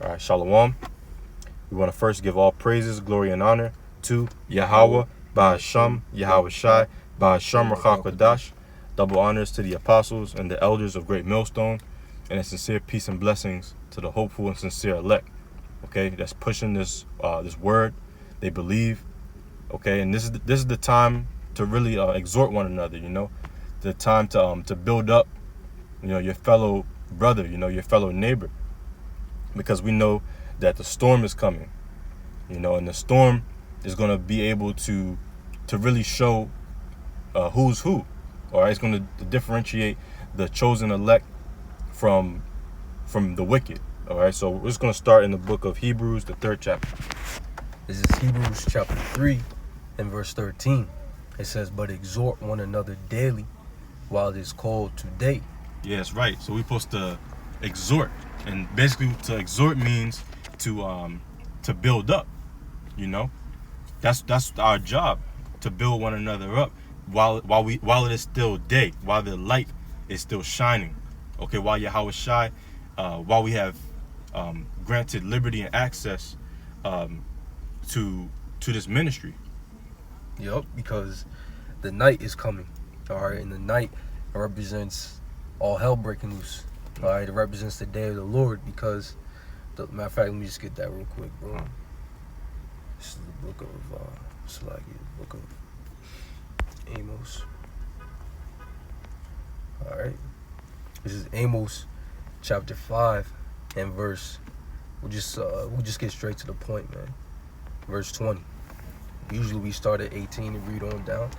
All right, Shalom. We want to first give all praises, glory, and honor to Yahweh, Ba'asham, Yahweh Shai, Ba'asham Rachakodash. Double honors to the apostles and the elders of Great Millstone, and a sincere peace and blessings to the hopeful and sincere elect. Okay, that's pushing this word. They believe. Okay, and this is the time to really exhort one another. The time to build up. Your fellow brother. Your fellow neighbor, because we know that the storm is coming. And the storm is going to be able to really show who's who. All right, it's going to differentiate the chosen elect from the wicked. All right, so we're just going to start in the book of Hebrews, the 3rd chapter. This is Hebrews chapter 3 and verse 13. It says, "But exhort one another daily while it is called today." Yeah, that's right. So we're supposed to exhort, and basically to exhort means to build up. That's our job, to build one another up while it is still day, while the light is still shining. Okay, while Yahweh Shai, while we have granted liberty and access to this ministry. Yup, because the night is coming. All right, and the night represents all hell breaking loose. All right, it represents the day of the Lord, because matter of fact, let me just get that real quick, bro. This is the book of the book of Amos. All right, this is Amos chapter 5 and verse. We'll just get straight to the point, man. Verse 20. Usually we start at 18 and read on down.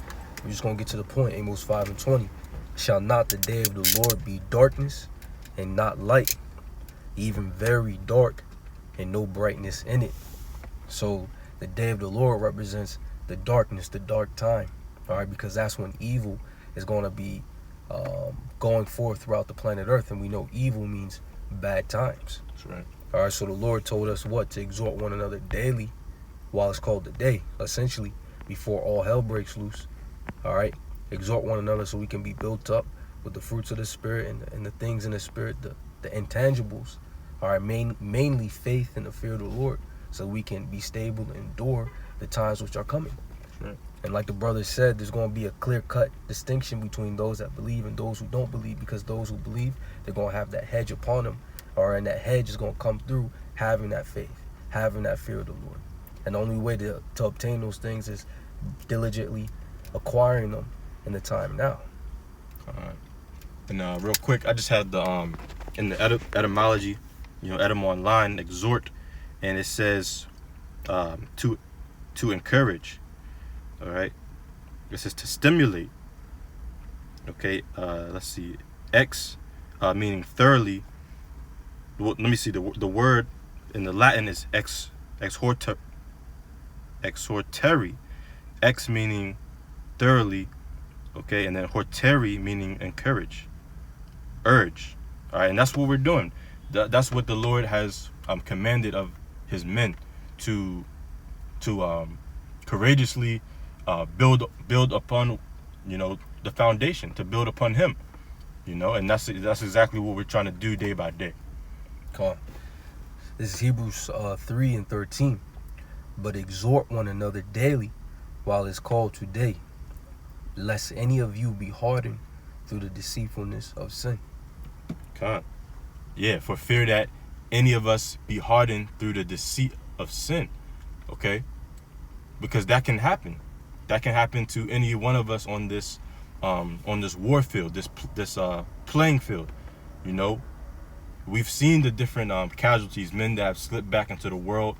We're just gonna get to the point. Amos 5 and 20. "Shall not the day of the Lord be darkness and not light, even very dark and no brightness in it?" So the day of the Lord represents the darkness, the dark time. All right, because that's when evil is going to be going forth throughout the planet Earth, and we know evil means bad times. That's right. All right, so the Lord told us what? To exhort one another daily while it's called the day, essentially before all hell breaks loose. All right, exhort one another so we can be built up with the fruits of the Spirit and the things in the Spirit, the intangibles. All right, mainly faith and the fear of the Lord, so we can be stable and endure the times which are coming. Right. And like the brother said, there's going to be a clear-cut distinction between those that believe and those who don't believe, because those who believe, they're going to have that hedge upon them. All right, and that hedge is going to come through having that faith, having that fear of the Lord. And the only way to obtain those things is diligently acquiring them in the time now. All right. And real quick, I just had the in the etymology, etym online, exhort, and it says to encourage. All right, it says to stimulate. Okay, let's see, meaning thoroughly. Let me see, the word in the Latin is exhortari. Ex meaning thoroughly, okay, and then horteri meaning encourage, urge. All right, and that's what we're doing. That's what the Lord has commanded of His men, to courageously build upon, the foundation, to build upon Him, and that's exactly what we're trying to do day by day. Come on. This is Hebrews 3 and 13. "But exhort one another daily while it's called today, lest any of you be hardened through the deceitfulness of sin." God. Yeah, for fear that any of us be hardened through the deceit of sin. Okay? Because that can happen. That can happen to any one of us on this war field, this playing field. We've seen the different casualties, men that have slipped back into the world.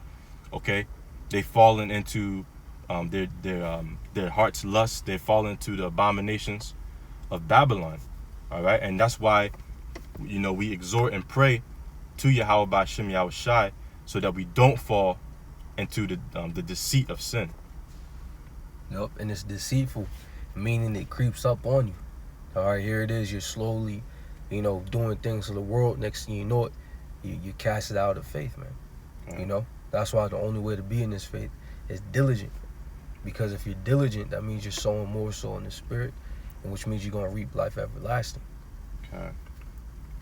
Okay? They've fallen into their heart's lust. They've fallen into the abominations of Babylon. All right, and that's why we exhort and pray to Yahweh Ba'ashim Yahweh Shai, so that we don't fall into the deceit of sin. Yep, and it's deceitful, meaning it creeps up on you. All right, here it is. You're slowly, doing things of the world. Next thing you know it, you cast it out of faith, man. Right. That's why the only way to be in this faith is diligent. Because if you're diligent, that means you're sowing more so in the Spirit, and which means you're going to reap life everlasting. Okay.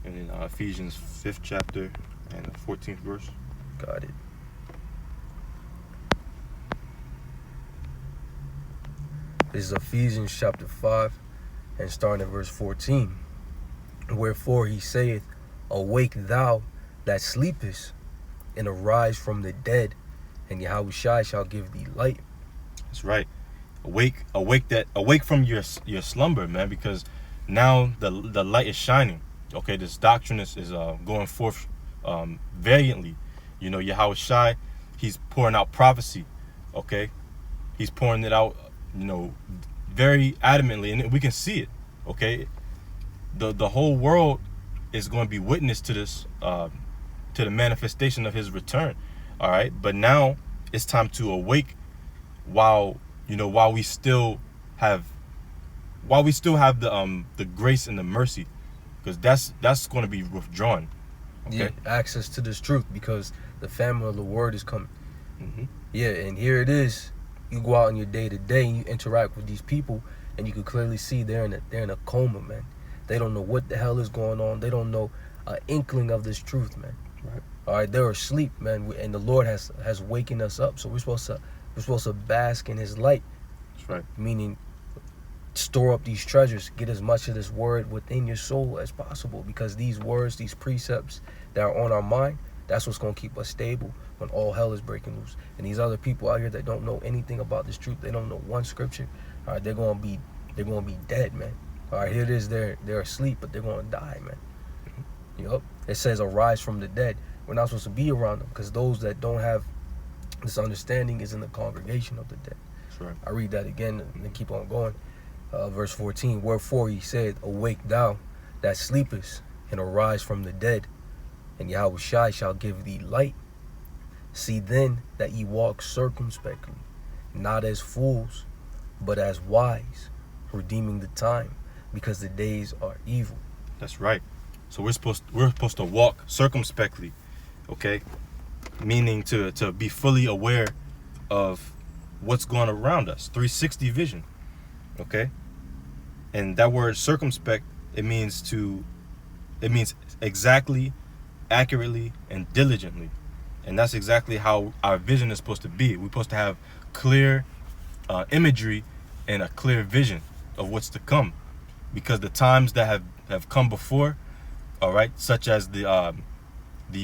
And in Ephesians 5th chapter and the 14th verse. Got it. This is Ephesians chapter 5 and starting at verse 14. Wherefore he saith, Awake thou that sleepest, and arise from the dead, and Yahushua shall give thee light. That's right. Awake from your slumber, man, because now the light is shining. Okay, this doctrine is going forth valiantly. You know, Yahushua, he's pouring out prophecy. Okay, he's pouring it out, you know, very adamantly, and we can see it. Okay, the whole world is going to be witness to this, to the manifestation of his return. All right, but now it's time to awake while we still have the grace and the mercy, because that's going to be withdrawn. Okay? Yeah, access to this truth, because the famine of the word is coming. Mm-hmm. Yeah, and here it is. You go out in your day to day and you interact with these people, and you can clearly see they're in a coma, man. They don't know what the hell is going on. They don't know an inkling of this truth, man. Right. All right, they're asleep, man, and the Lord has wakened us up. So we're supposed to bask in His light. That's right. Meaning, store up these treasures. Get as much of this word within your soul as possible, because these words, these precepts that are on our mind, that's what's going to keep us stable when all hell is breaking loose. And these other people out here that don't know anything about this truth, they don't know one scripture. All right, they're going to be dead, man. All right, here it is. They're asleep, but they're going to die, man. Yup. It says, arise from the dead. We're not supposed to be around them, because those that don't have this understanding is in the congregation of the dead. That's right. I read that again and then keep on going. Verse 14. Wherefore he said, Awake thou that sleepest, and arise from the dead, and Yahushua shall give thee light. See then that ye walk circumspectly, not as fools, but as wise, redeeming the time, because the days are evil. That's right. So we're supposed to walk circumspectly, okay? Meaning to be fully aware of what's going around us. 360 vision, okay? And that word circumspect, it means exactly, accurately, and diligently. And that's exactly how our vision is supposed to be. We're supposed to have clear imagery and a clear vision of what's to come, because the times that have come before, all right, such as what do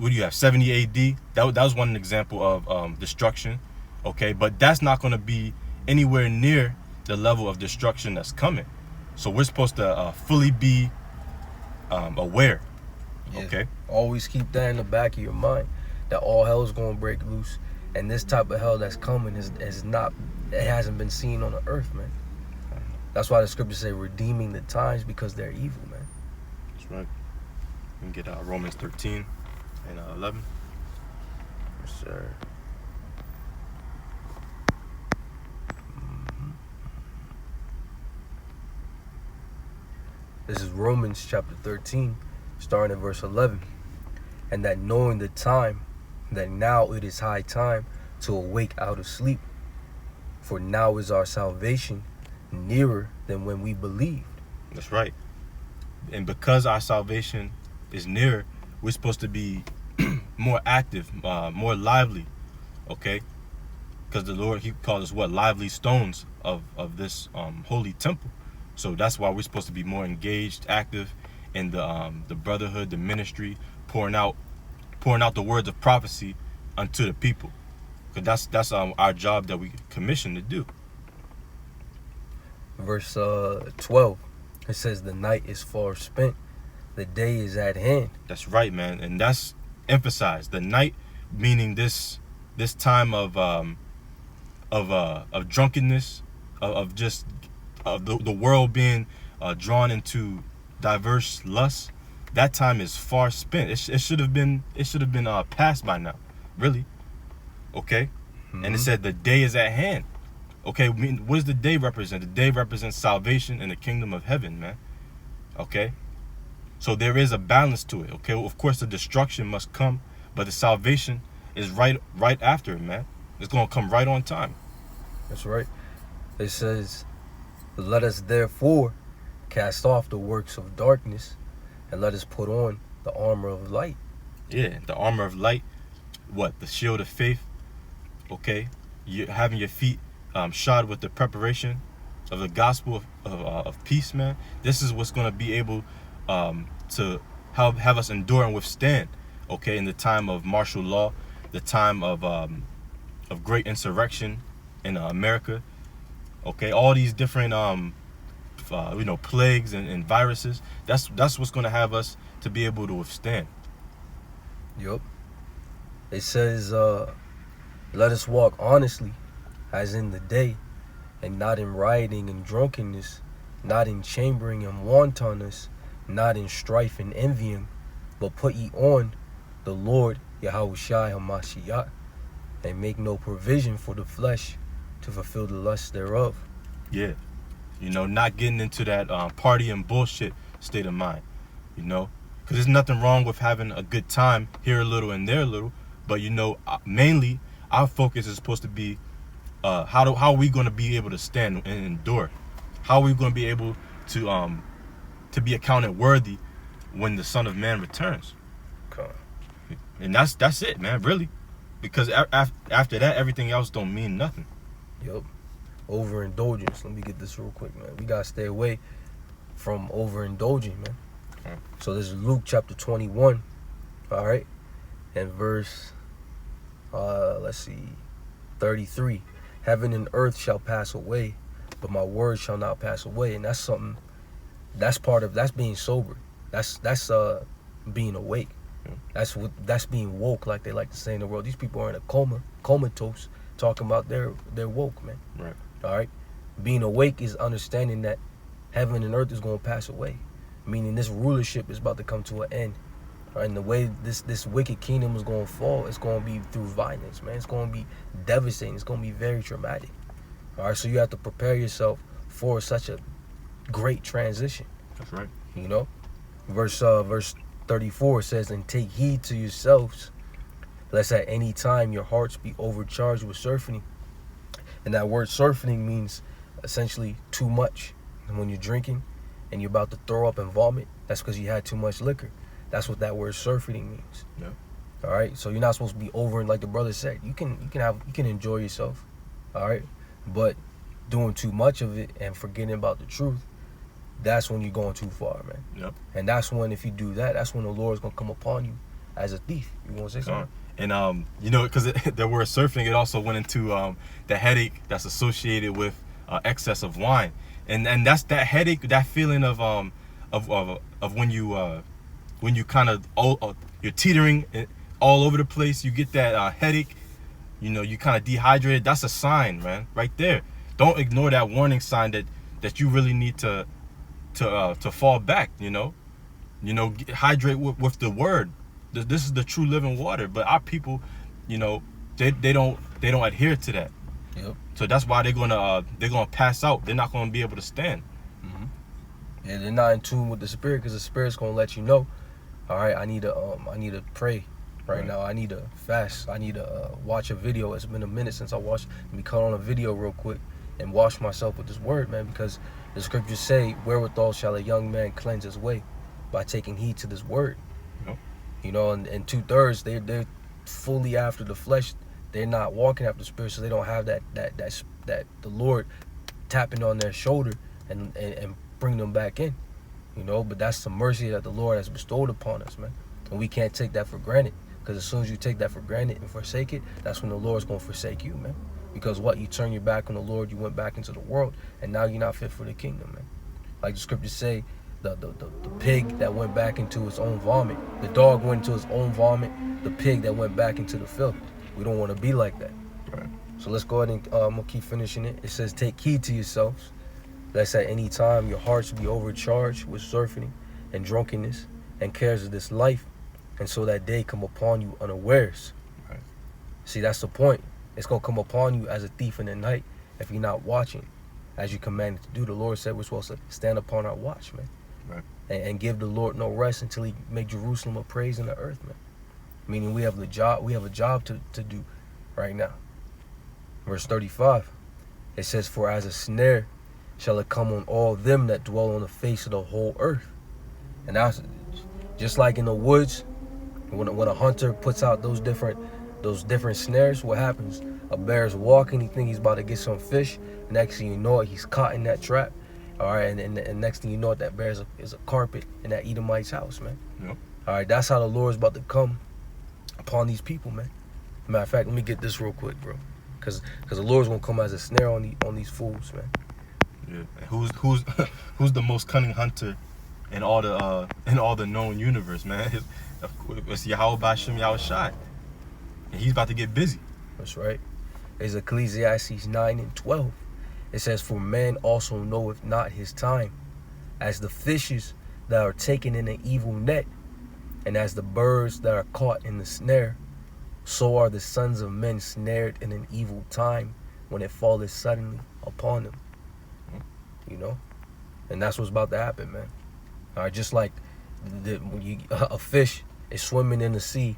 you have, 70 AD? That was one example of destruction, okay? But that's not going to be anywhere near the level of destruction that's coming. So we're supposed to fully be aware, okay? Always keep that in the back of your mind, that all hell is going to break loose, and this type of hell that's coming it hasn't been seen on the earth, man. That's why the scriptures say redeeming the times, because they're evil, man. That's right. We can get Romans 13 and 11. Yes, sir. This is Romans chapter 13, starting at verse 11. And that knowing the time, that now it is high time to awake out of sleep. For now is our salvation nearer than when we believed. That's right. And because our salvation is near, we're supposed to be more active, more lively, okay? Because the Lord, He called us lively stones of this holy temple. So that's why we're supposed to be more engaged, active in the brotherhood, the ministry, pouring out the words of prophecy unto the people. Because that's our job that we commissioned to do. Verse 12, it says, the night is far spent, the day is at hand. That's right, man. And that's emphasized. The night, meaning this time of drunkenness, of the world being drawn into diverse lusts. That time is far spent. It should have been passed by now, really. Okay. And it said the day is at hand. Okay, what does the day represent? The day represents salvation in the kingdom of heaven, man. Okay? So there is a balance to it, okay? Of course, the destruction must come, but the salvation is right after it, man. It's going to come right on time. That's right. It says, let us therefore cast off the works of darkness, and let us put on the armor of light. Yeah, the armor of light, what? The shield of faith. Okay, you having your feet shod with the preparation of the gospel of peace, man. This is what's going to be able to have us endure and withstand, okay, in the time of martial law, the time of great insurrection in America, okay, all these different plagues and viruses. That's what's going to have us to be able to withstand. Yup. It says, let us walk honestly, as in the day, and not in rioting and drunkenness, not in chambering and wantonness, not in strife and envying, but put ye on the Lord Yahushua Hamashiach, and make no provision for the flesh to fulfill the lusts thereof. Yeah, not getting into that party and bullshit state of mind, because there's nothing wrong with having a good time here a little and there a little, but mainly our focus is supposed to be how are we going to be able to stand and endure? How are we going to be able to be accounted worthy when the Son of Man returns? Okay. And that's it, man, really, because after that, everything else don't mean nothing. Yup. Overindulgence. Let me get this real quick, man. We gotta stay away from overindulging, man. Okay. So this is Luke chapter 21, all right, and verse 33. Heaven and earth shall pass away, but my word shall not pass away. And that's something. That's being sober. That's being awake. Yeah. That's being woke, like they like to say in the world. These people are in a comatose, talking about they're woke, man. Right. All right. Being awake is understanding that heaven and earth is going to pass away, meaning this rulership is about to come to an end. Right? And the way this wicked kingdom is going to fall, it's going to be through violence, man. It's going to be devastating. It's going to be very traumatic. All right. So you have to prepare yourself for such a great transition. That's right. Verse 34 says, and take heed to yourselves, lest at any time your hearts be overcharged with surfeiting. And that word surfeiting means essentially too much. And when you're drinking and you're about to throw up and vomit, that's because you had too much liquor. That's what that word surfeiting means. Yeah. All right. So you're not supposed to be over, like the brother said. You can enjoy yourself. All right. But doing too much of it and forgetting about the truth, that's when you're going too far, man. Yep. And that's when, if you do that, that's when the Lord's gonna come upon you as a thief. You want to say something? And because the word surfing, it also went into the headache that's associated with excess of wine, and that's that headache, that feeling of when you kind of you're teetering all over the place. You get that headache. You kind of dehydrated. That's a sign, man, right there. Don't ignore that warning sign that you really need to fall back. Hydrate with the word. This is the true living water. But our people, they don't adhere to that. Yep. So that's why they're gonna pass out. They're not gonna be able to stand. Mm-hmm. Yeah, they're not in tune with the spirit, because the spirit's gonna let you know. All right, I need to pray right now. I need to fast. I need to watch a video. It's been a minute since I watched. Let me cut on a video real quick and wash myself with this word, man, because the scriptures say, wherewithal shall a young man cleanse his way? By taking heed to this word. Yep. And 2/3 they're fully after the flesh. They're not walking after the spirit, so they don't have that the Lord tapping on their shoulder and bring them back in. But that's the mercy that the Lord has bestowed upon us, man. And we can't take that for granted, because as soon as you take that for granted and forsake it, that's when the Lord's gonna forsake you, man. Because you turn your back on the Lord, you went back into the world, and now you're not fit for the kingdom, man. Like the scriptures say, the pig that went back into its own vomit, the dog went into its own vomit, the pig that went back into the filth. We don't want to be like that. Right. So let's go ahead and I'm gonna keep finishing it. It says, take heed to yourselves, lest at any time your hearts be overcharged with surfeiting and drunkenness and cares of this life, and so that day come upon you unawares. Right. See, that's the point. It's gonna come upon you as a thief in the night if you're not watching, as you commanded to do. The Lord said we're supposed to stand upon our watch, man. Right. And give the Lord no rest until He make Jerusalem a praise in the earth, man. Meaning we have a job to do right now. Verse 35, it says, for as a snare shall it come on all them that dwell on the face of the whole earth. And that's just like in the woods, when a hunter puts out those different those different snares, what happens? A bear's walking, he think he's about to get some fish. Next thing you know it, he's caught in that trap. All right, and next thing you know it, that bear is a carpet in that Edomite's house, man. Yep. All right, that's how the Lord is about to come upon these people, man. Matter of fact, let me get this real quick, bro, because the Lord's gonna come as a snare on these fools, man. Yeah. And who's the most cunning hunter in all the known universe, man? It's Yahweh Bashim Yahweh Shai. And he's about to get busy. That's right. It's Ecclesiastes 9:12. It says, "For man also knoweth not his time, as the fishes that are taken in an evil net, and as the birds that are caught in the snare, so are the sons of men snared in an evil time, when it falleth suddenly upon them." You know? And that's what's about to happen, man. All right, just like when a fish is swimming in the sea,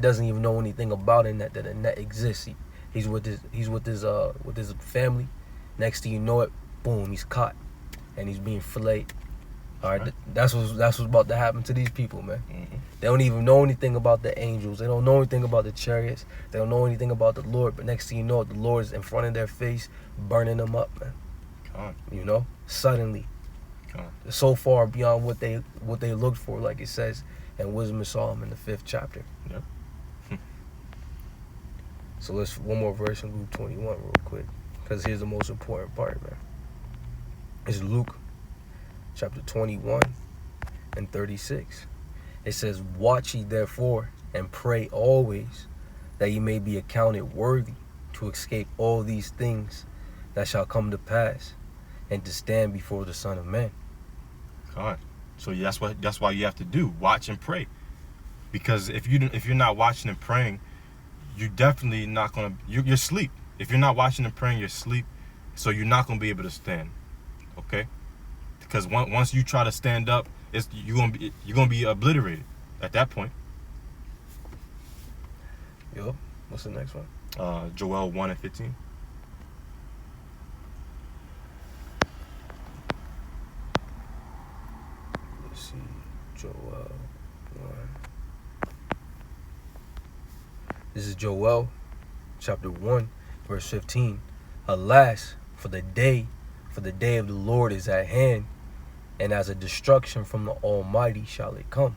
doesn't even know anything about it, that a net exists. He's with his family. Next thing you know it, boom, he's caught, and he's being filleted. All right, that's what's about to happen to these people, man. Mm-hmm. They don't even know anything about the angels. They don't know anything about the chariots. They don't know anything about the Lord. But next thing you know it, the Lord is in front of their face, burning them up, man. You know, suddenly, so far beyond what they looked for, like it says in Wisdom of Solomon, the 5th chapter. Yep. So let's one more verse in Luke 21 real quick, because here's the most important part, man. It's Luke chapter 21 and 36. It says, "Watch ye therefore, and pray always, that ye may be accounted worthy to escape all these things that shall come to pass, and to stand before the Son of Man." God. So that's why you have to do, watch and pray. Because if you're not watching and praying, you're definitely not gonna you're asleep. If you're not watching and praying, you're asleep. So you're not gonna be able to stand. Okay? Because once you try to stand up, you're gonna be obliterated at that point. Yo, what's the next one? Joel 1:15. Let's see, Joel 1. This is Joel chapter 1, verse 15. "Alas, for the day of the Lord is at hand, and as a destruction from the Almighty shall it come."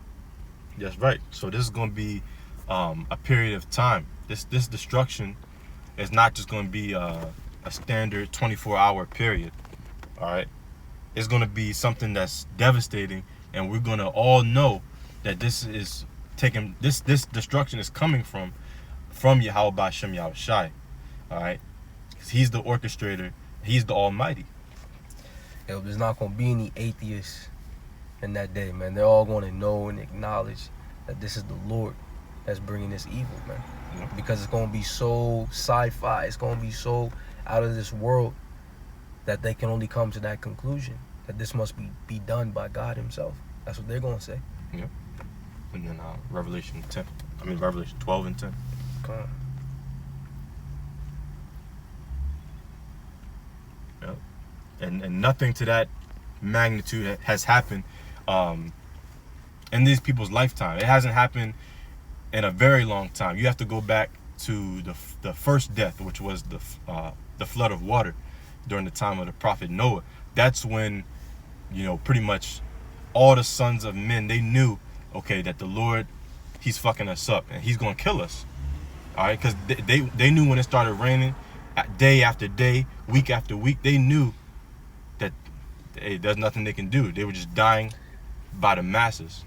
That's right. So this is going to be a period of time. This destruction is not just going to be a standard 24-hour period. All right. It's going to be something that's devastating, and we're going to all know that this destruction is coming from Yahweh B'Shem Yahweh Shai. All right. Because he's the orchestrator. He's the Almighty. Yo, there's not going to be any atheists in that day, man. They're all going to know and acknowledge that this is the Lord that's bringing this evil, man. Yeah. Because it's going to be so sci-fi, it's going to be so out of this world, that they can only come to that conclusion, that this must be done by God himself. That's what they're going to say. Yeah. And then Revelation 12 and 10. Come on. Yep. And nothing to that magnitude has happened in these people's lifetime. It hasn't happened in a very long time. You have to go back to the first death, which was the flood of water during the time of the prophet Noah. That's when, pretty much all the sons of men, they knew, okay, that the Lord, he's fucking us up and he's going to kill us. All right, because they knew when it started raining, day after day, week after week, they knew that there's nothing they can do. They were just dying by the masses.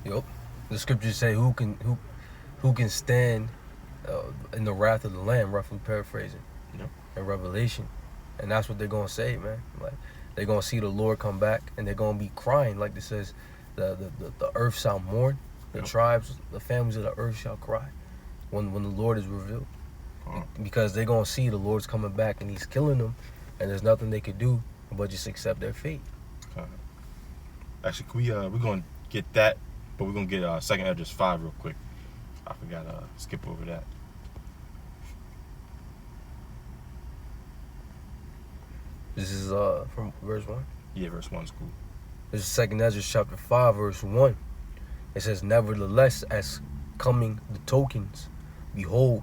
Yep. The scriptures say who can stand in the wrath of the Lamb, roughly paraphrasing. Yep. In Revelation. And that's what they're gonna say, man. Like, they're gonna see the Lord come back, and they're gonna be crying, like it says, the earth shall mourn, the Yep. tribes, the families of the earth shall cry when the Lord is revealed. Because they're gonna see the Lord's coming back and he's killing them, and there's nothing they could do but just accept their fate. Actually, we're gonna get that, but we're gonna get 2nd Esdras 5 real quick. I forgot skip over that. This is from verse 1. Yeah, verse 1 is cool. This is 2nd Esdras chapter 5, verse 1. It says, "Nevertheless, as coming the tokens. Behold,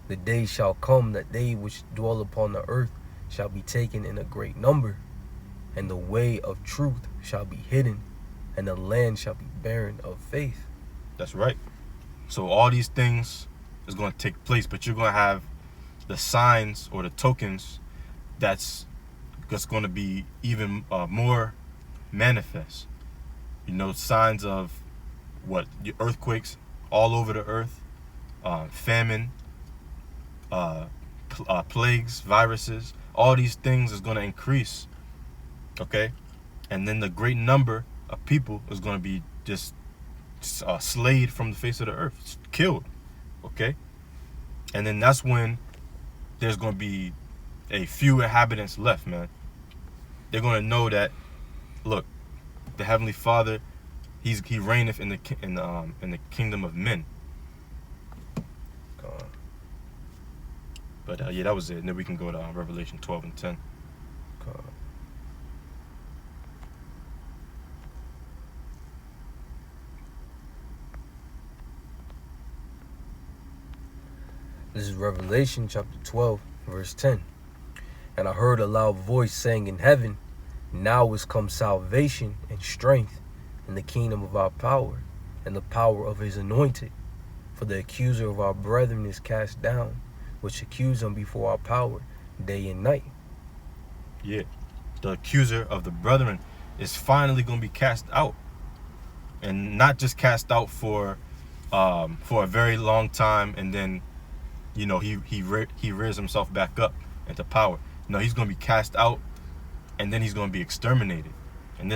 the day shall come that they which dwell upon the earth shall be taken in a great number, and the way of truth shall be hidden, and the land shall be barren of faith. That's right. So all these things is going to take place, but you're going to have the signs or the tokens that's going to be even more manifest. Signs of what? Earthquakes all over the earth, famine, plagues, viruses. All these things is going to increase. Okay, and then the great number of people is going to be just slayed from the face of the earth, killed. Okay, and then that's when there's going to be a few inhabitants left, man. They're going to know that, look, the Heavenly Father, he reigneth in the kingdom of men. But yeah, that was it. And then we can go to Revelation 12 and 10. This is Revelation chapter 12, verse 10. And I heard a loud voice saying in heaven, now is come salvation and strength in the kingdom of our power and the power of his anointed. For the accuser of our brethren is cast down, which accuse them before our power day and night. Yeah, the accuser of the brethren is finally going to be cast out. And not just cast out for a very long time and then he rears himself back up into power. No, he's going to be cast out, and then he's going to be exterminated. And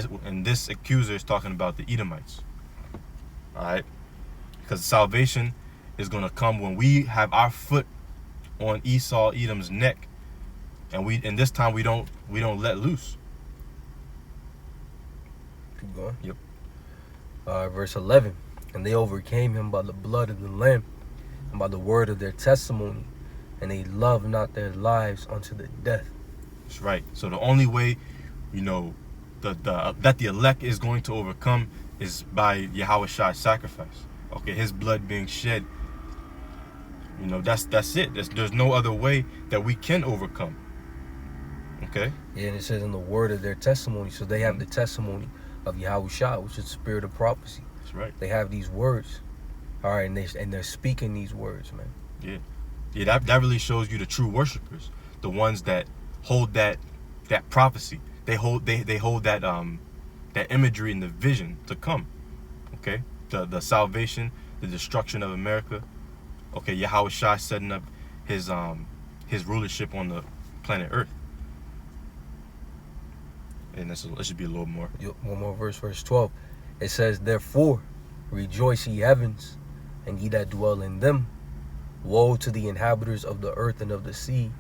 this accuser is talking about the Edomites. All right, because salvation is going to come when we have our foot on Edom's neck, and this time we don't let loose. Keep going. Yep. Verse 11. And they overcame him by the blood of the Lamb and by the word of their testimony, and they loved not their lives unto the death. That's right. So the only way, that the elect is going to overcome is by Yahweh's sacrifice. Okay, his blood being shed. That's it. There's no other way that we can overcome. Okay. Yeah, and it says in the word of their testimony. So they have the testimony of Yahushua, which is the spirit of prophecy. That's right. They have these words. All right, and they're speaking these words, man. Yeah. That really shows you the true worshipers, the ones that hold that prophecy. They hold that imagery and the vision to come. Okay, the salvation, the destruction of America. Okay, Yahushua setting up his rulership on the planet Earth. And it should be a little more. One more verse 12. It says, therefore, rejoice ye heavens, and ye that dwell in them. Woe to the inhabitants of the earth and of the sea,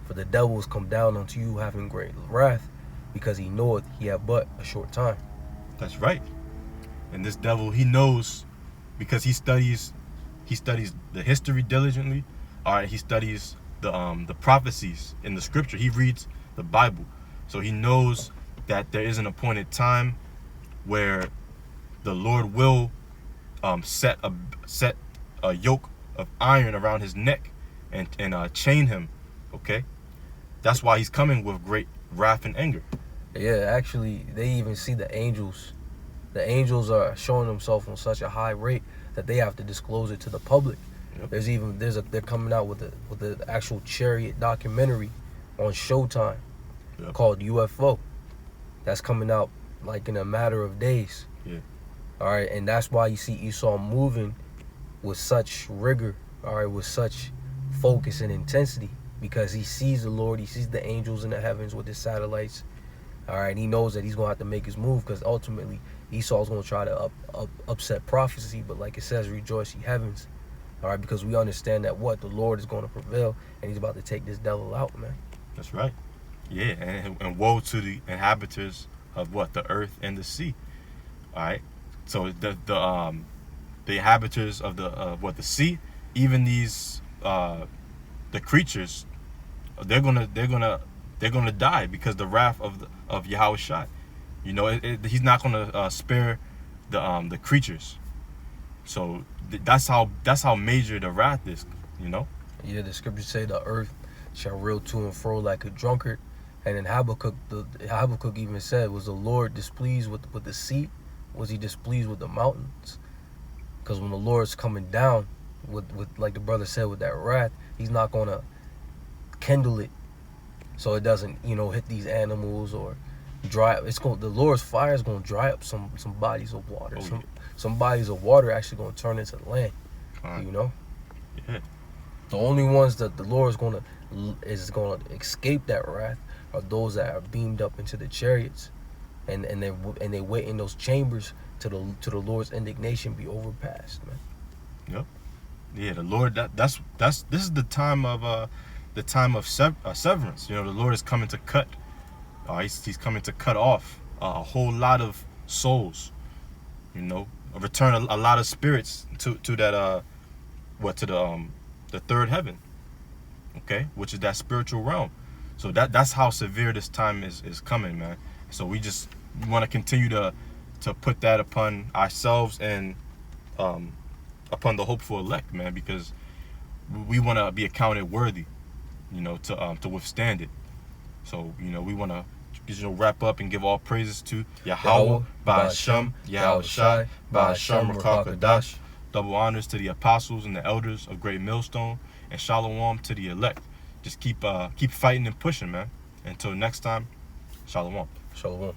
for the devil is come down unto you having great wrath, because he knoweth he have but a short time. That's right. And this devil, he knows, because he studies the history diligently. All right, he studies the prophecies in the scripture. He reads the Bible, so he knows that there is an appointed time where the Lord will set a yoke of iron around his neck and chain him. Okay, that's why he's coming with great wrath and anger. Yeah, actually, they even see the angels. The angels are showing themselves on such a high rate that they have to disclose it to the public. Yep. They're coming out with the actual chariot documentary on Showtime. Yep. Called UFO. That's coming out like in a matter of days. Yeah. All right, and that's why you see Esau moving with such rigor, all right, with such focus and intensity, because he sees the Lord, he sees the angels in the heavens with his satellites. All right, he knows that he's going to have to make his move, because ultimately Esau's going to try to upset prophecy. But like it says, rejoice ye heavens. All right, because we understand that the Lord is going to prevail, and he's about to take this devil out, man. That's right. Yeah, and woe to the inhabitants of the earth and the sea. All right. So the inhabitants of the sea, even these the creatures, they're gonna die because the wrath of Yahushua. He's not gonna spare the creatures. So that's how major the wrath is, you know. Yeah, the scriptures say the earth shall reel to and fro like a drunkard. And then Habakkuk even said, was the Lord displeased with the sea? Was he displeased with the mountains? Because when the Lord's coming down with like the brother said, with that wrath, he's not going to kindle it so it doesn't, hit these animals or dry up. The Lord's fire is going to dry up some bodies of water. Some bodies of water actually going to turn into land. Yeah. The only ones that the Lord is going to escape that wrath are those that are beamed up into the chariots, and they wait in those chambers to the Lord's indignation be overpassed, man. Yep. Yeah, the Lord. This is the time of severance. The Lord is coming to cut. He's coming to cut off a whole lot of souls. Return a lot of spirits to that the third heaven. Okay, which is that spiritual realm. So that's how severe this time is coming, man. So we want to continue to put that upon ourselves and upon the hopeful elect, man, because we want to be accounted worthy, to withstand it. So we want to wrap up and give all praises to Yahweh, Ba'ashem, Yahweh Shai, Ba'ashem, Rakakadash. Double honors to the apostles and the elders of Great Millstone, and Shalom to the elect. Just keep fighting and pushing, man. Until next time, Shalom. Shalom.